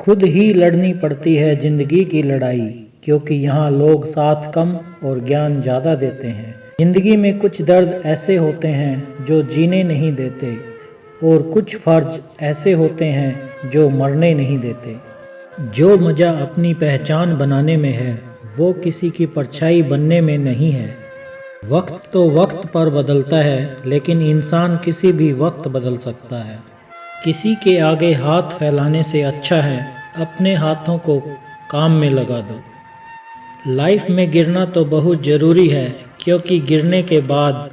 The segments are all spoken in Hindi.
खुद ही लड़नी पड़ती है जिंदगी की लड़ाई, क्योंकि यहाँ लोग साथ कम और ज्ञान ज़्यादा देते हैं। जिंदगी में कुछ दर्द ऐसे होते हैं जो जीने नहीं देते, और कुछ फर्ज ऐसे होते हैं जो मरने नहीं देते। जो मज़ा अपनी पहचान बनाने में है, वो किसी की परछाई बनने में नहीं है। वक्त तो वक्त पर बदलता है, लेकिन इंसान किसी भी वक्त बदल सकता है। किसी के आगे हाथ फैलाने से अच्छा है अपने हाथों को काम में लगा दो। लाइफ में गिरना तो बहुत ज़रूरी है, क्योंकि गिरने के बाद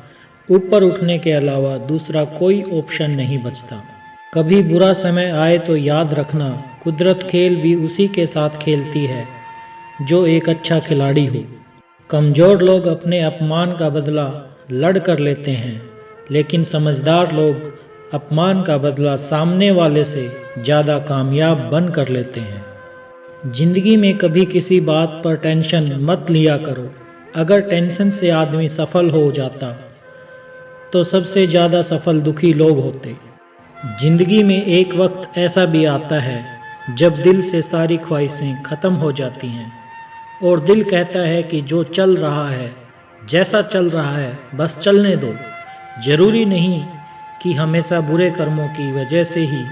ऊपर उठने के अलावा दूसरा कोई ऑप्शन नहीं बचता। कभी बुरा समय आए तो याद रखना, कुदरत खेल भी उसी के साथ खेलती है जो एक अच्छा खिलाड़ी हो। कमज़ोर लोग अपने अपमान का बदला लड़ कर लेते हैं, लेकिन समझदार लोग अपमान का बदला सामने वाले से ज़्यादा कामयाब बन कर लेते हैं। जिंदगी में कभी किसी बात पर टेंशन मत लिया करो। अगर टेंशन से आदमी सफल हो जाता तो सबसे ज़्यादा सफल दुखी लोग होते। जिंदगी में एक वक्त ऐसा भी आता है जब दिल से सारी ख्वाहिशें ख़त्म हो जाती हैं और दिल कहता है कि जो चल रहा है, जैसा चल रहा है, बस चलने दो। ज़रूरी नहीं कि हमेशा बुरे कर्मों की वजह से ही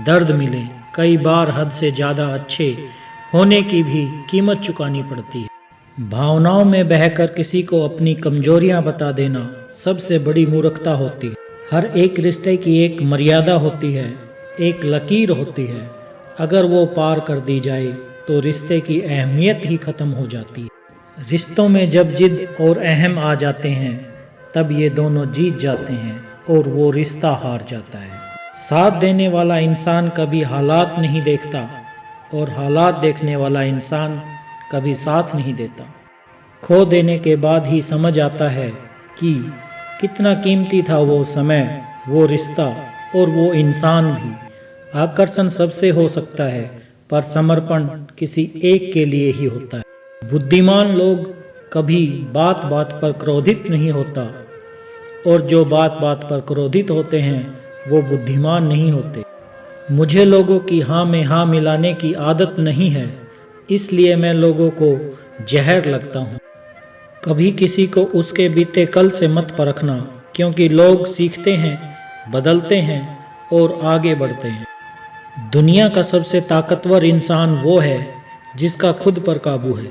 दर्द मिले। कई बार हद से ज़्यादा अच्छे होने की भी कीमत चुकानी पड़ती है। भावनाओं में बहकर किसी को अपनी कमजोरियां बता देना सबसे बड़ी मूर्खता होती है। हर एक रिश्ते की एक मर्यादा होती है, एक लकीर होती है। अगर वो पार कर दी जाए तो रिश्ते की अहमियत ही ख़त्म हो जाती है। रिश्तों में जब जिद और अहम आ जाते हैं, तब ये दोनों जीत जाते हैं और वो रिश्ता हार जाता है। साथ देने वाला इंसान कभी हालात नहीं देखता, और हालात देखने वाला इंसान कभी साथ नहीं देता। खो देने के बाद ही समझ आता है कि कितना कीमती था वो समय, वो रिश्ता और वो इंसान भी। आकर्षण सबसे हो सकता है, पर समर्पण किसी एक के लिए ही होता है। बुद्धिमान लोग कभी बात बात पर क्रोधित नहीं होता, और जो बात बात पर क्रोधित होते हैं वो बुद्धिमान नहीं होते। मुझे लोगों की हाँ में हाँ मिलाने की आदत नहीं है, इसलिए मैं लोगों को जहर लगता हूँ। कभी किसी को उसके बीते कल से मत परखना, क्योंकि लोग सीखते हैं, बदलते हैं और आगे बढ़ते हैं। दुनिया का सबसे ताकतवर इंसान वो है जिसका खुद पर काबू है।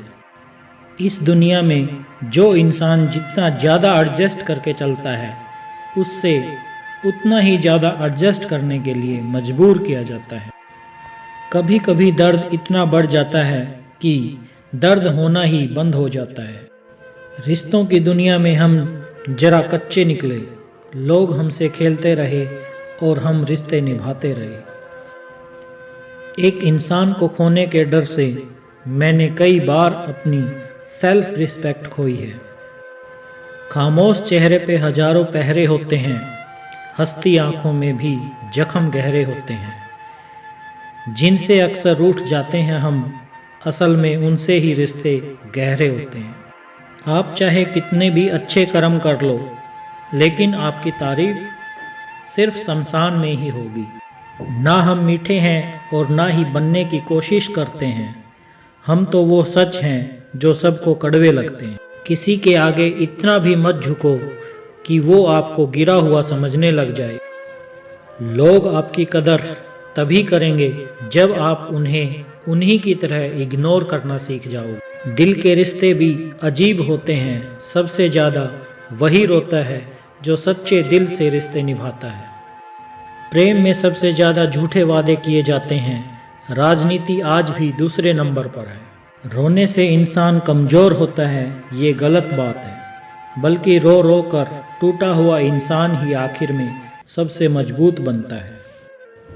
इस दुनिया में जो इंसान जितना ज़्यादा एडजस्ट करके चलता है, उससे उतना ही ज़्यादा एडजस्ट करने के लिए मजबूर किया जाता है। कभी कभी दर्द इतना बढ़ जाता है कि दर्द होना ही बंद हो जाता है। रिश्तों की दुनिया में हम जरा कच्चे निकले, लोग हमसे खेलते रहे और हम रिश्ते निभाते रहे। एक इंसान को खोने के डर से मैंने कई बार अपनी सेल्फ रिस्पेक्ट खोई है। खामोश चेहरे पे हजारों पहरे होते हैं, हंसती आंखों में भी जख्म गहरे होते हैं। जिनसे अक्सर रूठ जाते हैं हम, असल में उनसे ही रिश्ते गहरे होते हैं। आप चाहे कितने भी अच्छे कर्म कर लो, लेकिन आपकी तारीफ सिर्फ शमशान में ही होगी। ना हम मीठे हैं और ना ही बनने की कोशिश करते हैं। हम तो वो सच हैं जो सबको कड़वे लगते हैं। किसी के आगे इतना भी मत झुको कि वो आपको गिरा हुआ समझने लग जाए। लोग आपकी कदर तभी करेंगे जब आप उन्हें उन्हीं की तरह इग्नोर करना सीख जाओगे। दिल के रिश्ते भी अजीब होते हैं। सबसे ज़्यादा वही रोता है जो सच्चे दिल से रिश्ते निभाता है। प्रेम में सबसे ज़्यादा झूठे वादे किए जाते हैं। राजनीति आज भी दूसरे नंबर पर है। रोने से इंसान कमज़ोर होता है, ये गलत बात है। बल्कि रो रो कर टूटा हुआ इंसान ही आखिर में सबसे मजबूत बनता है।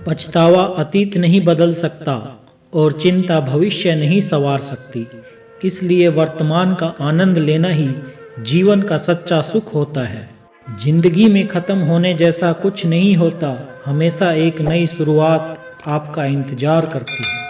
पछतावा अतीत नहीं बदल सकता और चिंता भविष्य नहीं संवार सकती। इसलिए वर्तमान का आनंद लेना ही जीवन का सच्चा सुख होता है। जिंदगी में ख़त्म होने जैसा कुछ नहीं होता। हमेशा एक नई शुरुआत आपका इंतज़ार करती है।